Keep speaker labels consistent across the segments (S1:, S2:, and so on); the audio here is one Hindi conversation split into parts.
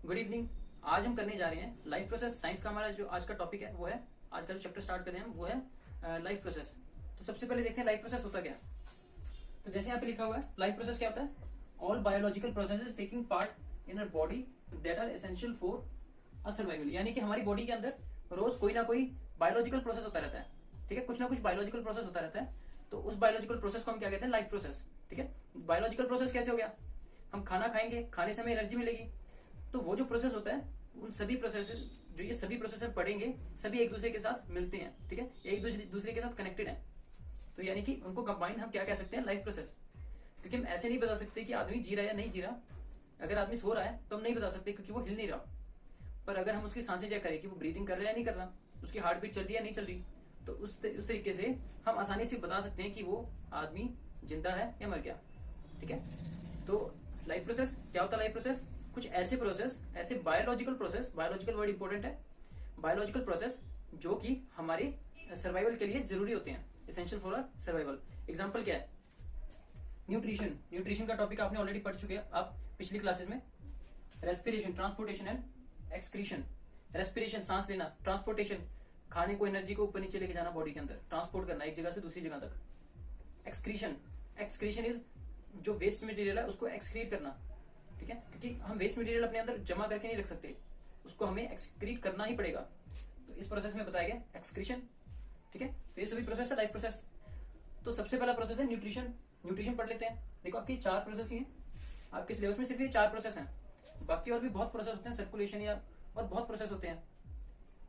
S1: Good evening. आज हम करने जा रहे हैं लाइफ प्रोसेस। साइंस का हमारा जो आज का टॉपिक है वो है, आज का जो चैप्टर स्टार्ट कर रहे हैं हम वो है लाइफ प्रोसेस। तो सबसे पहले देखते हैं लाइफ प्रोसेस होता क्या है। तो जैसे यहाँ पे लिखा हुआ है, लाइफ प्रोसेस क्या होता है? All biological processes taking part in a body that are essential for a survival. यानी कि हमारी बॉडी के अंदर रोज कोई ना कोई बायोलॉजिकल प्रोसेस होता रहता है। ठीक है, कुछ ना कुछ बायोलॉजिकल प्रोसेस होता रहता है। तो उस बायोलॉजिकल प्रोसेस को हम क्या कहते हैं? Life process. ठीक है, बायोलॉजिकल प्रोसेस कैसे हो गया? हम खाना खाएंगे, खाने से हमें एनर्जी मिलेगी। तो वो जो प्रोसेस होता है, उन सभी प्रोसेस जो ये सभी प्रोसेस पढ़ेंगे, सभी एक दूसरे के साथ मिलते हैं। ठीक है, एक दूसरे के साथ कनेक्टेड है। तो यानी कि उनको कंबाइन हम क्या कह सकते हैं? Life process. क्योंकि हम ऐसे नहीं बता सकते कि आदमी जी रहा है या नहीं जी रहा। अगर आदमी सो रहा है तो हम नहीं बता सकते क्योंकि वो हिल नहीं रहा। पर अगर हम उसकी सांसें चेक करें कि वो ब्रीदिंग कर रहा है या नहीं कर रहा, उसकी हार्ट बीट चल रही है या नहीं चल रही, तो उस तरीके से हम आसानी से बता सकते हैं कि वो आदमी जिंदा है या मर गया। ठीक है, तो लाइफ प्रोसेस क्या होता है? लाइफ प्रोसेस कुछ ऐसे प्रोसेस, ऐसे biological process, biological word important है, बायोलॉजिकल प्रोसेस जो कि हमारे सर्वाइवल के लिए जरूरी होते हैं, essential for our survival. Example क्या है? न्यूट्रिशन। न्यूट्रिशन का टॉपिक आपने ऑलरेडी पढ़ चुके हैं आप पिछली क्लासेस में। Respiration, transportation and excretion. Respiration सांस लेना, ट्रांसपोर्टेशन खाने को, एनर्जी को ऊपर नीचे लेके जाना, बॉडी के अंदर ट्रांसपोर्ट करना एक जगह से दूसरी जगह तक। एक्सक्रीशन, एक्सक्रीशन इज जो वेस्ट मटेरियल है उसको एक्सक्रीट करना। ठीक है, क्योंकि हम वेस्ट मटेरियल अपने अंदर जमा करके नहीं रख सकते, उसको हमें एक्सक्रीट करना ही पड़ेगा। तो इस प्रोसेस में बताया गया एक्सक्रीशन। ठीक है, तो ये सभी प्रोसेस है लाइफ प्रोसेस। तो सबसे पहला प्रोसेस है न्यूट्रिशन। न्यूट्रिशन पढ़ लेते हैं। देखो आपकी 4 प्रोसेस ही हैं, आपके सिलेबस में सिर्फ ये 4 प्रोसेस हैं। बाकी और भी बहुत प्रोसेस होते हैं, सर्कुलेशन या और बहुत प्रोसेस होते हैं,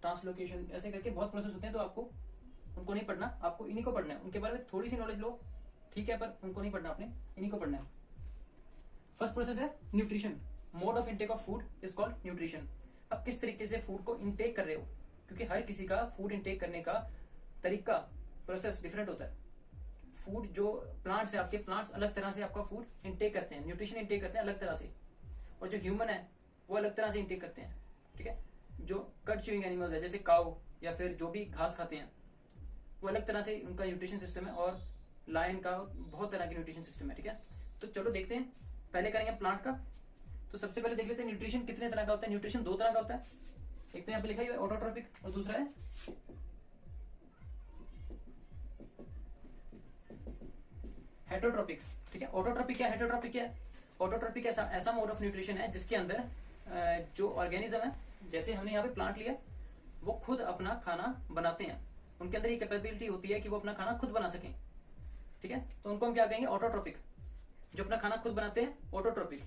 S1: ट्रांसलोकेशन, ऐसे करके बहुत प्रोसेस होते हैं। तो आपको उनको नहीं पढ़ना, आपको इन्हीं को पढ़ना है। उनके बारे में थोड़ी सी नॉलेज लो, ठीक है, पर उनको नहीं पढ़ना, आपने इन्हीं को पढ़ना है। फर्स्ट प्रोसेस है nutrition. Mode of intake of food is called nutrition. अब किस तरीके से फूड को इनटेक कर रहे हो, क्योंकि हर किसी का फूड इनटेक करने का तरीका, प्रोसेस डिफरेंट होता है। फूड जो प्लांट्स है, आपके प्लांट्स अलग तरह से आपका फूड इनटेक करते हैं, न्यूट्रिशन इनटेक करते हैं अलग तरह से। और जो ह्यूमन है वो अलग तरह से इनटेक करते हैं। ठीक है, जो कट च्यूइंग एनिमल्स है जैसे काऊ या फिर जो भी घास खाते हैं, वो अलग तरह से उनका न्यूट्रिशन सिस्टम है। और लायन का बहुत तरह की न्यूट्रिशन सिस्टम है। ठीक है, तो चलो देखते हैं। पहले करेंगे प्लांट का। तो सबसे पहले देख लेते हैं न्यूट्रिशन कितने तरह का होता है। न्यूट्रिशन 2 तरह का होता है। एक तो यहाँ पे लिखा है ऑटोट्रोपिक और दूसरा है हेटरोट्रोपिक। ठीक है, ऑटोट्रोपिक क्या है, हेटरोट्रोपिक क्या है? ऑटोट्रोपिक ऐसा मोड ऑफ न्यूट्रिशन है जिसके अंदर जो ऑर्गेनिज्म है, जैसे हमने यहाँ पे प्लांट लिया, वो खुद अपना खाना बनाते हैं। उनके अंदर ये कैपेबिलिटी होती है कि वो अपना खाना खुद बना सकें। ठीक है, तो उनको हम क्या कहेंगे? ऑटोट्रोपिक। जो अपना खाना खुद बनाते हैं, ऑटोट्रोपिक।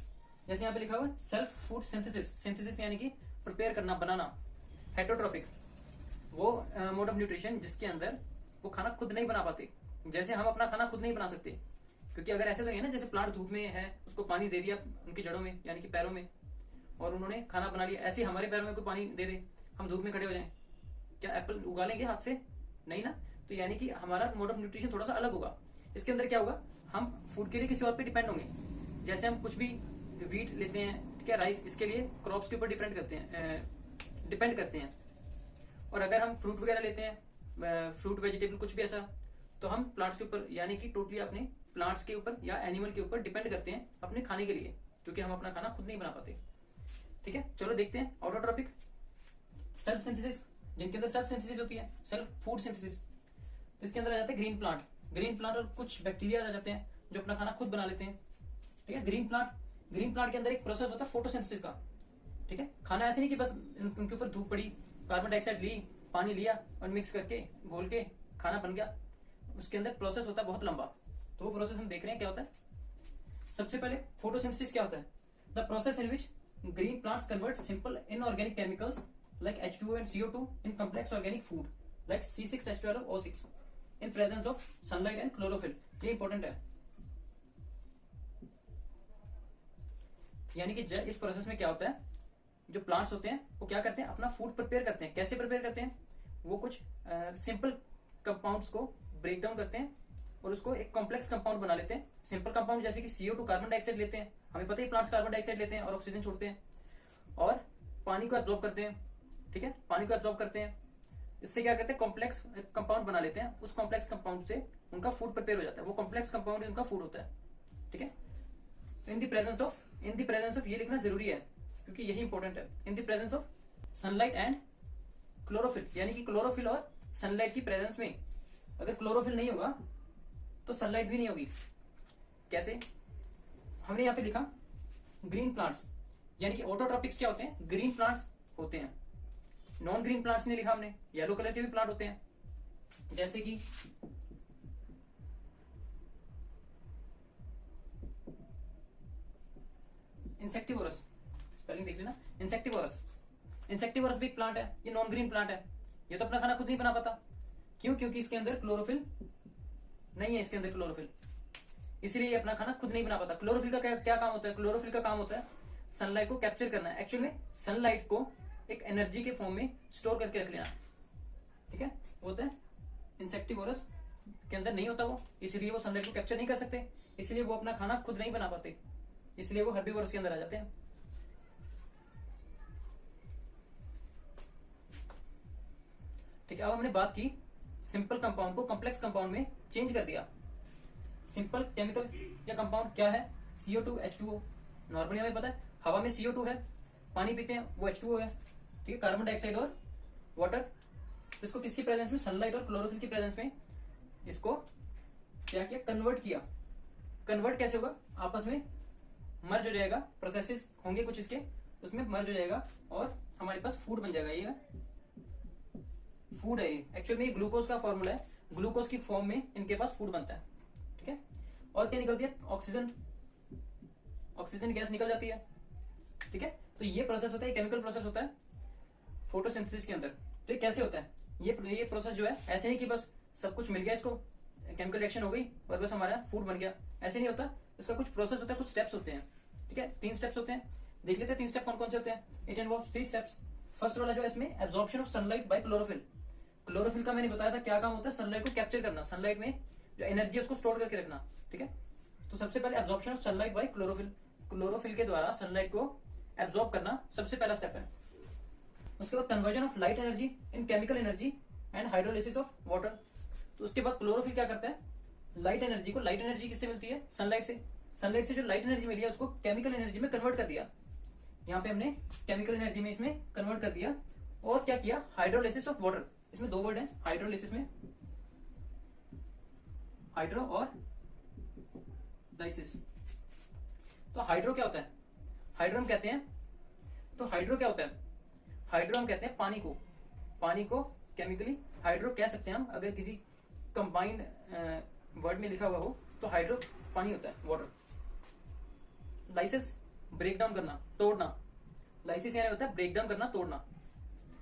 S1: जैसे यहाँ पे लिखा हुआ है सेल्फ फूड सिंथेसिस। सिंथेसिस यानी कि प्रिपेयर करना, बनाना। हेटरोट्रोपिक वो मोड ऑफ न्यूट्रिशन जिसके अंदर वो खाना खुद नहीं बना पाते। जैसे हम अपना खाना खुद नहीं बना सकते, क्योंकि अगर ऐसे तो नहीं है ना, जैसे प्लांट धूप में है, उसको पानी दे दिया उनकी जड़ों में यानी कि पैरों में, और उन्होंने खाना बना लिया। ऐसे हमारे पैरों में कोई पानी दे दे, हम धूप में खड़े हो जाएं, क्या एप्पल उगा लेंगे हाथ से? नहीं ना। तो यानी कि हमारा मोड ऑफ न्यूट्रिशन थोड़ा सा अलग होगा। इसके अंदर क्या होगा? हम फूड के लिए किसी और पे डिपेंड होंगे। जैसे हम कुछ भी वीट लेते हैं, ठीक है, राइस, इसके लिए क्रॉप्स के ऊपर डिपेंड करते हैं। और अगर हम फ्रूट वगैरह लेते हैं, फ्रूट वेजिटेबल कुछ भी ऐसा, तो हम प्लांट्स के ऊपर यानी कि टोटली अपने प्लांट्स के ऊपर या एनिमल के ऊपर डिपेंड करते हैं अपने खाने के लिए, क्योंकि हम अपना खाना खुद नहीं बना पाते। ठीक है, चलो देखते हैं ऑटोट्रोपिक। सेल्फ सिंथेसिस, जिनके अंदर सेल्फ सिंथेसिस होती है, सेल्फ फूड सिंथेसिस, इसके अंदर आ जाते हैं ग्रीन प्लांट। ग्रीन प्लांट और कुछ बैक्टीरिया आ जाते हैं जो अपना खाना खुद बना लेते हैं। ठीक है, ग्रीन प्लांट के अंदर एक प्रोसेस होता है फोटोसिंथेसिस का। ठीक है, खाना ऐसे नहीं कि बस उनके ऊपर धूप पड़ी, कार्बन डाइऑक्साइड ली, पानी लिया और मिक्स करके घोल के खाना बन गया। उसके अंदर प्रोसेस होता है बहुत लंबा। तो वो प्रोसेस हम देख रहे हैं क्या होता है। सबसे पहले फोटोसिंथेसिस क्या होता है? The process in which green plants convert simple inorganic chemicals like H2O and CO2 in complex organic food like C6H12O6 in presence of sunlight and chlorophyll। ये इंपॉर्टेंट है। यानी कि इस प्रोसेस में क्या होता है, जो प्लांट्स होते हैं वो क्या करते हैं? अपना फूड प्रिपेयर करते हैं। कैसे प्रिपेयर करते हैं? वो कुछ सिंपल कंपाउंड्स को ब्रेक डाउन करते हैं और उसको एक कॉम्प्लेक्स कंपाउंड बना लेते हैं। सिंपल कंपाउंड जैसे कि CO2 कार्बन डाइऑक्साइड लेते हैं, हमें पता ही प्लांट्स कार्बन डाइऑक्साइड लेते हैं और ऑक्सीजन छोड़ते हैं, और पानी को एब्जॉर्ब करते हैं। ठीक है, पानी को एब्जॉर्ब करते हैं, इससे क्या करते हैं? कॉम्प्लेक्स कंपाउंड बना लेते हैं। उस कॉम्प्लेक्स कंपाउंड से उनका फूड प्रिपेयर हो जाता है। वो कॉम्प्लेक्स कंपाउंड उनका फूड होता है। ठीक है, तो इन द प्रेजेंस ऑफ ये लिखना जरूरी है क्योंकि यही इंपॉर्टेंट है। In the presence of sunlight and chlorophyll, यानी कि क्लोरोफिल और सनलाइट की प्रेजेंस में, अगर क्लोरोफिल नहीं होगा तो सनलाइट भी नहीं होगी। कैसे? हमने यहां पे लिखा ग्रीन प्लांट्स, यानी कि ऑटोट्रॉपिक्स क्या होते हैं? ग्रीन प्लांट्स होते हैं। नॉन ग्रीन प्लांट्स नहीं लिखा हमने, येलो कलर के भी प्लांट होते हैं, जैसे कि इंसेक्टिवोरस, स्पेलिंग देख लेना, इंसेक्टिवोरस। इंसेक्टिवोरस भी एक प्लांट है, ये नॉन ग्रीन प्लांट है। ये तो अपना खाना खुद नहीं बना पाता। क्यों? क्योंकि इसके अंदर क्लोरोफिल नहीं है, इसके अंदर क्लोरोफिल, इसीलिए ये अपना खाना खुद नहीं बना पाता। क्लोरोफिल का क्या काम होता है? क्लोरोफिल का काम होता है सनलाइट को कैप्चर करना है। एक्चुअल में सनलाइट को एक एनर्जी के फॉर्म में स्टोर करके रख लेना, ठीक है, वो होता है इंसेक्टिवोरस के अंदर नहीं होता वो, इसलिए वो सनलाइट को कैप्चर नहीं कर सकते, इसलिए वो अपना खाना खुद नहीं बना पाते, इसलिए वो हर्बीवोरस के अंदर आ जाते हैं। ठीक है, अब हमने बात की सिंपल कंपाउंड को कॉम्प्लेक्स कंपाउंड में चेंज कर दिया। सिंपल केमिकल या कंपाउंड क्या है? CO2 H2O। नॉर्मली हमें पता है हवा में CO2 है, पानी पीते हैं वो H2O है, ठीक है, कार्बन डाइऑक्साइड और वाटर। तो इसको किसकी प्रेजेंस में? सनलाइट और क्लोरोफिल की प्रेजेंस में इसको क्या किया? कन्वर्ट किया। कन्वर्ट कैसे होगा? आपस में मर्ज हो जाएगा, प्रोसेसेस होंगे कुछ इसके, उसमें मर्ज हो जाएगा और हमारे पास फूड बन जाएगा। ये फूड है, एक्चुअली में ग्लूकोज का फॉर्मूला है, ग्लूकोज की फॉर्म में इनके पास फूड बनता है, ठीक है। और क्या निकलती है? ऑक्सीजन, ऑक्सीजन गैस निकल जाती है, ठीक है। तो ये प्रोसेस होता है, केमिकल प्रोसेस होता है फोटोसिंथेसिस के अंदर। तो ये कैसे होता है? ये प्रोसेस जो है ऐसे नहीं कि बस सब कुछ मिल गया इसको, केमिकल रिएक्शन हो गई और बस हमारा फूड बन गया, ऐसे नहीं होता। इसका कुछ प्रोसेस होता है, कुछ स्टेप्स होते हैं, ठीक है। 3 स्टेप्स होते हैं, देख लेते हैं 3 स्टेप कौन कौन से होते हैं। It involves 3 steps. फर्स्ट वाला जो है इसमें absorption of sunlight bye chlorophyll. Chlorophyll का मैंने बताया था क्या काम होता है? सनलाइट को कैप्चर करना, सनलाइट में जो एनर्जी है उसको स्टोर करके रखना, ठीक है। तो सबसे पहले absorption of sunlight bye chlorophyll, chlorophyll के द्वारा सनलाइट को एब्जॉर्ब करना सबसे पहला स्टेप है। उसके बाद conversion of light energy in chemical energy and hydrolysis of water. तो उसके बाद क्लोरोफिल क्या करता है? लाइट एनर्जी को, लाइट एनर्जी किससे मिलती है? सनलाइट से। सनलाइट से जो लाइट एनर्जी मिली है उसको केमिकल एनर्जी में कन्वर्ट कर दिया। यहाँ पे हमने केमिकल एनर्जी में इसमें कन्वर्ट कर दिया। और क्या किया? Hydrolysis of water. इसमें 2 वर्ड है हाइड्रोलिसिस में, हाइड्रो और लाइसिस। तो हाइड्रो क्या होता है? हाइड्रो हम कहते हैं, तो हाइड्रो क्या होता है? हाइड्रो हम कहते हैं पानी को केमिकली हाइड्रो कह सकते हैं हम, अगर किसी कंबाइंड वर्ड में लिखा हुआ हो तो हाइड्रो पानी होता है, वाटर। लाइसिस ब्रेक डाउन करना, तोड़ना। लाइसिस यानी होता है ब्रेक डाउन करना, तोड़ना।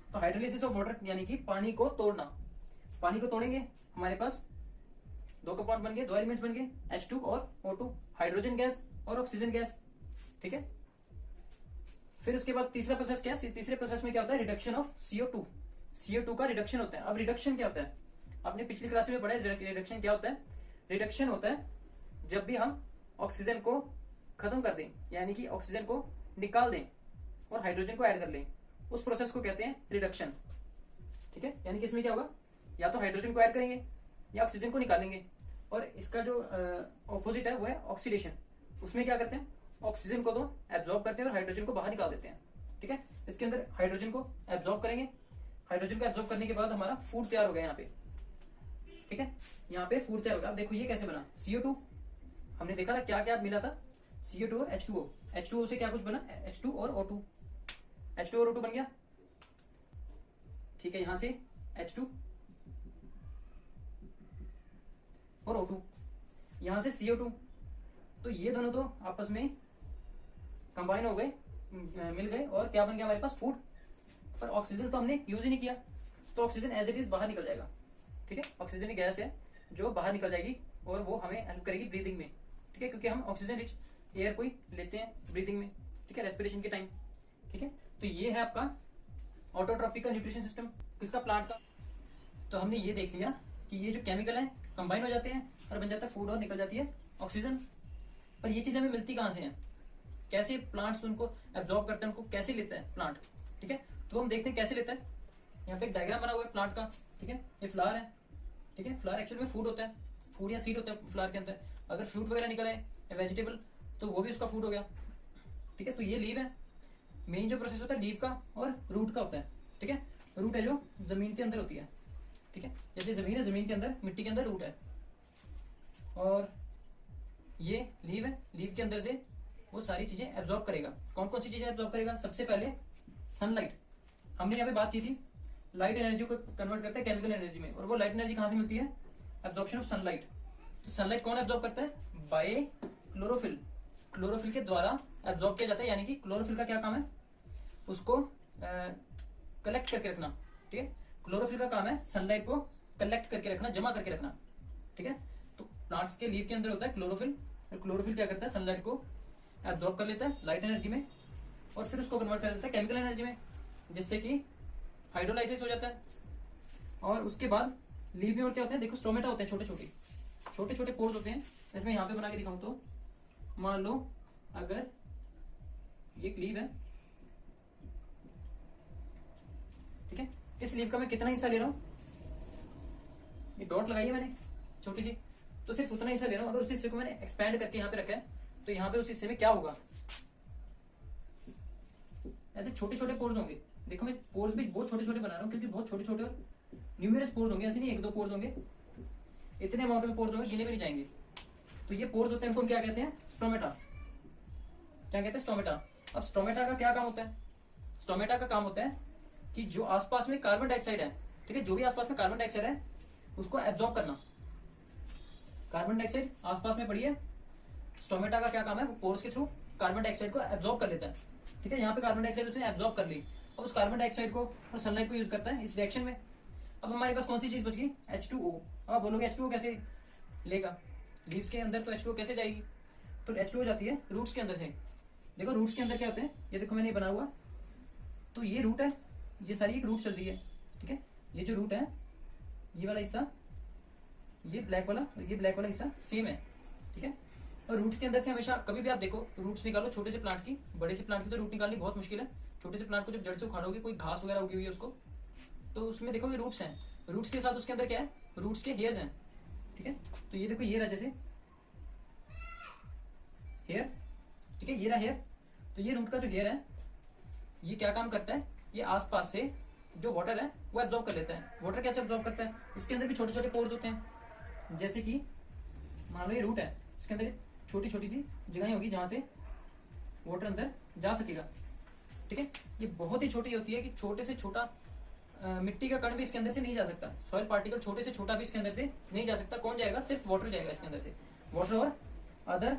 S1: तो हाइड्रोलिसिस ऑफ वाटर यानी कि पानी को तोड़ना। पानी को तोड़ेंगे, हमारे पास 2 कंपाउंड बन गए, 2 एलिमेंट्स बन गए, H2 और O2, हाइड्रोजन गैस और ऑक्सीजन गैस, ठीक है। फिर उसके बाद तीसरा प्रोसेस क्या है? तीसरे प्रोसेस में क्या होता है? Reduction of CO2। CO2 का रिडक्शन होता है। अब रिडक्शन क्या होता है? आपने पिछली क्लास में पढ़ा है रिडक्शन क्या होता है? रिडक्शन होता है जब भी हम ऑक्सीजन को खत्म कर दें, यानी कि ऑक्सीजन को निकाल दें और हाइड्रोजन को ऐड कर लें, उस प्रोसेस को कहते हैं रिडक्शन, ठीक है। यानी कि इसमें क्या होगा? या तो हाइड्रोजन को ऐड करेंगे या ऑक्सीजन को निकालेंगे। और इसका जो ऑपोजिट है वो है ऑक्सीडेशन। उसमें क्या करते हैं? ऑक्सीजन को तो एब्जॉर्ब करते हैं और हाइड्रोजन को बाहर निकाल देते हैं, ठीक है। इसके अंदर हाइड्रोजन को एब्जॉर्ब करेंगे, हाइड्रोजन को एब्जॉर्ब करने के बाद हमारा फूड तैयार हो गया यहाँ पे, ठीक है। यहाँ पे फूड तैयार होगा। अब देखो ये कैसे बना? CO2 हमने देखा था क्या क्या मिला था, CO2 और H2O। H2O से क्या कुछ बना? H2 और O2, H2 और O2 बन गया, ठीक है। यहां से H2 और O2, यहां से CO2। तो ये दोनों तो आपस में कंबाइन हो गए, मिल गए, और क्या बन गया हमारे पास? फूड। पर ऑक्सीजन तो हमने यूज ही नहीं किया, तो ऑक्सीजन एज इट इज बाहर निकल जाएगा, ठीक है। ऑक्सीजन एक गैस है जो बाहर निकल जाएगी और वो हमें हेल्प करेगी ब्रीदिंग में, ठीक है, क्योंकि हम ऑक्सीजन रिच एयर को ही लेते हैं ब्रीदिंग में, ठीक है, रेस्पिरेशन के टाइम, ठीक है। तो ये है आपका ऑटोट्रॉपिक का न्यूट्रिशन सिस्टम, किसका? प्लांट का। तो हमने ये देख लिया कि ये जो केमिकल है कंबाइन हो जाते हैं और बन जाता है फूड और निकल जाती है ऑक्सीजन। पर ये चीज हमें मिलती कहाँ से है? कैसे प्लांट्स उनको एब्जॉर्ब करते हैं, उनको कैसे लेता है प्लांट, ठीक है। तो हम देखते हैं कैसे लेता है। यहाँ पे एक डायग्राम बना हुआ है प्लांट का, ठीक है। ये फ्लावर है, ठीक है। फ्लावर एक्चुअली में फूड होता है, फूड या सीड होता है फ्लावर के अंदर। अगर फ्रूट वगैरह निकला है या वेजिटेबल तो वो भी उसका फूड हो गया, ठीक है। तो ये लीव है, मेन जो प्रोसेस होता है लीफ का और रूट का होता है। ठीक है, रूट है जो जमीन के अंदर होती है। ठीक है, जैसे जमीन है, जमीन के अंदर मिट्टी के अंदर रूट है, और ये लीव है, लीव के अंदर से वो सारी चीजें एब्जॉर्ब करेगा। कौन कौन सी चीजें एब्जॉर्ब करेगा? सबसे पहले सनलाइट। हमने यहाँ पे बात की थी लाइट एनर्जी को कन्वर्ट करते हैं केमिकल एनर्जी में, और वो लाइट एनर्जी कहां से मिलती है? Absorption of sunlight. तो सनलाइट कौन एब्जॉर्ब करता है? Bye chlorophyll. क्लोरोफिल के द्वारा एब्जॉर्ब किया जाता है, यानी कि क्लोरोफिल का क्या काम है? उसको कलेक्ट करके रखना। ठीक है, क्लोरोफिल का काम है सनलाइट को कलेक्ट करके रखना, जमा करके रखना। ठीक है, तो प्लांट्स के लीफ के अंदर होता है क्लोरोफिल, और क्लोरोफिल क्या करता है? सनलाइट को एब्जॉर्ब कर लेता है लाइट एनर्जी में, और फिर उसको कन्वर्ट कर देता है केमिकल एनर्जी में, जिससे कि हाइड्रोलाइसिस हो जाता है। और उसके बाद लीफ में और क्या होते हैं? देखो स्टोमेटा होते हैं, छोटे छोटे छोटे छोटे पोर्स होते हैं। जैसे मैं यहाँ पे बना के दिखाऊं तो मान लो अगर ये लीफ है, ठीक है, इस लीफ का मैं कितना हिस्सा ले रहा हूं? ये डॉट लगाई है मैंने छोटी सी, तो सिर्फ उतना हिस्सा ले रहा हूं। अगर उस हिस्से को मैंने एक्सपैंड करके यहाँ पे रखा है, तो यहाँ पे उस हिस्से में क्या होगा? ऐसे छोटे छोटे पोर्स होंगे। देखो मैं पोर्स भी बहुत छोटे छोटे बना रहा हूँ, क्योंकि बहुत छोटे छोटे और न्यूमेरस पोर्स होंगे, ऐसे नहीं एक दो पोर्स होंगे, इतने अमाउंट में पोर्स होंगे, गिने भी नहीं जाएंगे। तो ये पोर्स होते हैं, इनको क्या कहते हैं? स्टोमेटा। क्या कहते हैं? स्टोमेटा। अब स्टोमेटा का क्या काम होता है? स्टोमेटा का काम होता है कि जो आसपास में कार्बन डाइऑक्साइड है, ठीक है, जो भी आसपास में कार्बन डाइऑक्साइड है उसको एब्जॉर्ब करना। कार्बन डाइऑक्साइड आसपास में पड़ी है, स्टोमेटा का क्या काम है? वो पोर्स के थ्रू कार्बन डाइऑक्साइड को एब्जॉर्ब कर लेता है। ठीक है, यहाँ पे कार्बन डाइऑक्साइड उसने एब्जॉर्ब कर ली, और उस कार्बन डाइऑक्साइड को और सनलाइट को यूज करता है इस रिएक्शन में। अब हमारे पास कौन सी चीज बच गई? H2O। अब आप बोलोगे H2O कैसे लेगा? लीव्स के अंदर तो H2O कैसे जाएगी? तो H2O जाती है रूट्स के अंदर से। देखो रूट्स के अंदर क्या होते हैं, ये देखो मैंने बना हुआ, तो ये रूट है, ये सारी एक रूट चल रही है। ठीक है, ये जो रूट है, ये वाला हिस्सा, ये ब्लैक वाला और ये ब्लैक वाला हिस्सा सेम है। ठीक है, और रूट्स के अंदर से हमेशा कभी भी आप देखो रूट्स निकालो छोटे से प्लांट की, बड़े से प्लांट की तो रूट निकालनी बहुत मुश्किल है। छोटे से प्लांट को जब जड़ से उखाड़ोगे, कोई घास वगैरह उगी हुई है उसको, तो उसमें देखोगे रूट्स हैं। रूट्स के साथ उसके अंदर क्या है? रूट्स के हेयर्स हैं। ठीक है, तो ये देखो ये रहा जैसे हेयर, ठीक है, ये रहा हेयर। तो ये रूट का जो हेयर है, ये क्या काम करता है? ये आसपास से जो वाटर है वो एब्जॉर्ब कर लेता है। वाटर कैसे एब्जॉर्ब करता है? इसके अंदर भी छोटे छोटे पोर्स होते हैं। जैसे कि मान लो ये रूट है, इसके अंदर छोटी छोटी सी जगह होगी जहां से वाटर अंदर जा सकेगा। ठीक है, ये बहुत ही छोटी होती है कि छोटे से छोटा मिट्टी का कण भी इसके अंदर से नहीं जा सकता। सॉइल पार्टिकल छोटे से छोटा भी इसके अंदर से नहीं जा सकता। कौन जाएगा? सिर्फ वाटर जाएगा इसके अंदर से, वाटर और अदर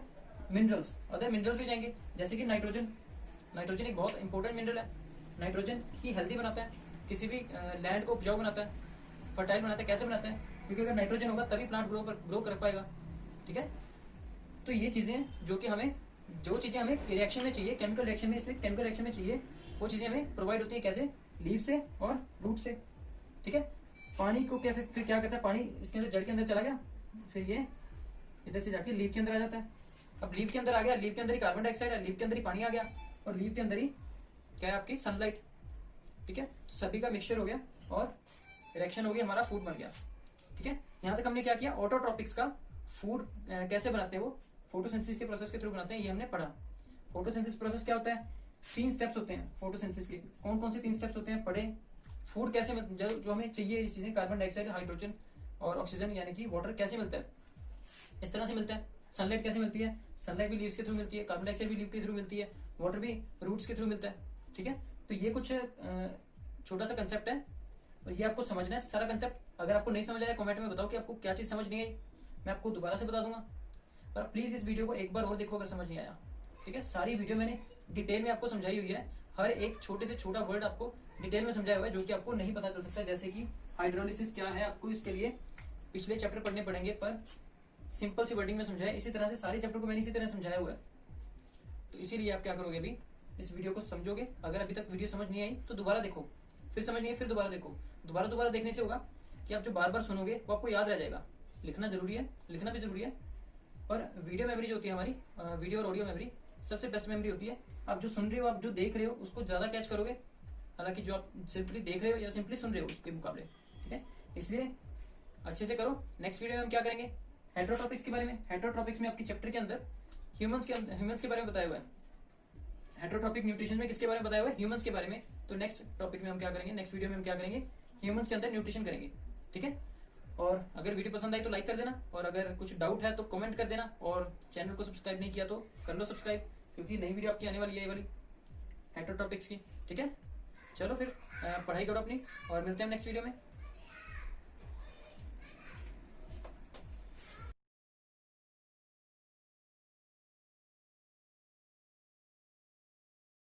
S1: मिनरल्स भी जाएंगे, जैसे कि नाइट्रोजन। नाइट्रोजन एक बहुत इंपॉर्टेंट मिनरल है। नाइट्रोजन ही हेल्दी बनाता है, किसी भी लैंड को उपजाऊ बनाता है, फर्टाइल बनाता है। कैसे बनाता है? क्योंकि अगर नाइट्रोजन होगा तभी प्लांट ग्रो कर पाएगा। ठीक है, तो ये चीजें जो चीजें हमें रिएक्शन में चाहिए, केमिकल रिएक्शन में, इसमें केमिकल रिएक्शन में चाहिए, वो चीजें हमें प्रोवाइड होती है। कैसे? लीव से और रूट से। ठीक है, पानी को क्या फिर क्या करता है? पानी इसके अंदर जड़ के अंदर चला गया, फिर ये इधर से जाके लीव के अंदर आ जाता है। अब लीव के अंदर आ गया, लीव के अंदर ही कार्बन डाइऑक्साइड है, लीव के अंदर ही पानी आ गया, और लीव के अंदर ही क्या है? आपकी सनलाइट। ठीक है, तो सभी का मिक्सचर हो गया और रिएक्शन हो गया, हमारा फूड बन गया। ठीक है, यहां तक हमने क्या किया? ऑटोट्रॉपिक्स का फूड कैसे बनाते हैं, वो फोटोसिंथेसिस के प्रोसेस के थ्रू बनाते हैं, ये हमने पढ़ा। फोटोसिंथेसिस प्रोसेस क्या होता है? 3 स्टेप्स होते हैं फोटोसिंथेसिस के। कौन कौन से 3 स्टेप्स होते हैं? पढ़े। फूड कैसे जो हमें चाहिए ये चीजें, कार्बन डाइऑक्साइड, हाइड्रोजन और ऑक्सीजन यानी कि वाटर कैसे मिलता है? इस तरह से मिलता है। सनलाइट कैसे मिलती है? सनलाइट भी लीव्स के थ्रू मिलती है, कार्बन डाइऑक्साइड भी लीव के थ्रू मिलती है, वाटर भी रूट्स के थ्रू मिलता है। ठीक है, तो ये कुछ छोटा सा कंसेप्ट है, और ये आपको समझना है सारा कंसेप्ट। अगर आपको नहीं समझ आया कमेंट में बताओ कि आपको क्या चीज समझ नहीं आई, मैं आपको दोबारा से बता दूंगा। पर प्लीज इस वीडियो को एक बार और देखो अगर समझ नहीं आया। ठीक है, सारी वीडियो मैंने डिटेल में आपको समझाई हुई है, हर एक छोटे से छोटा वर्ड आपको डिटेल में समझाया हुआ है, जो कि आपको नहीं पता चल सकता। जैसे कि हाइड्रोलिसिस क्या है, आपको इसके लिए पिछले चैप्टर पढ़ने पड़ेंगे, पर सिंपल सी वर्डिंग में समझाया। इसी तरह से सारे चैप्टर को मैंने इसी तरह समझाया हुआ है। तो इसीलिए आप क्या करोगे, अभी इस वीडियो को समझोगे। अगर अभी तक वीडियो समझ नहीं आई तो दोबारा देखो, फिर समझ नहीं आई फिर दोबारा देखो। दोबारा देखने से होगा कि आप जो बार बार सुनोगे वो आपको याद रह जाएगा। लिखना जरूरी है, लिखना भी जरूरी है, पर वीडियो मेमोरी जो होती है हमारी, वीडियो और ऑडियो मेमोरी सबसे बेस्ट मेमोरी होती है। आप जो सुन रहे हो, आप जो देख रहे हो, उसको ज्यादा कैच करोगे, हालांकि जो आप सिंपली देख रहे हो या सिंपली सुन रहे हो उसके मुकाबले। ठीक है, इसलिए अच्छे से करो। नेक्स्ट वीडियो में हम क्या करेंगे? हेटेरोट्रॉपिक्स के बारे में। हेटेरोट्रॉपिक्स में आपकी चैप्टर के अंदर ह्यूमंस के बारे में बताया हुआ है। हेटरोट्रॉपिक न्यूट्रिशन में किसके बारे में बताया हुआ है? ह्यूमंस के बारे में। तो नेक्स्ट टॉपिक में हम क्या करेंगे, नेक्स्ट वीडियो में हम क्या करेंगे, ह्यूमंस के अंदर न्यूट्रिशन करेंगे। ठीक है, और अगर वीडियो पसंद आई तो लाइक कर देना, और अगर कुछ डाउट है तो कमेंट कर देना, और चैनल को सब्सक्राइब नहीं किया तो कर लो सब्सक्राइब, क्योंकि नई वीडियो आपकी आने वाली है ये वाली हेटरोट्रॉपिक्स की। ठीक है, चलो फिर पढ़ाई करो अपनी, और मिलते हैं नेक्स्ट वीडियो में।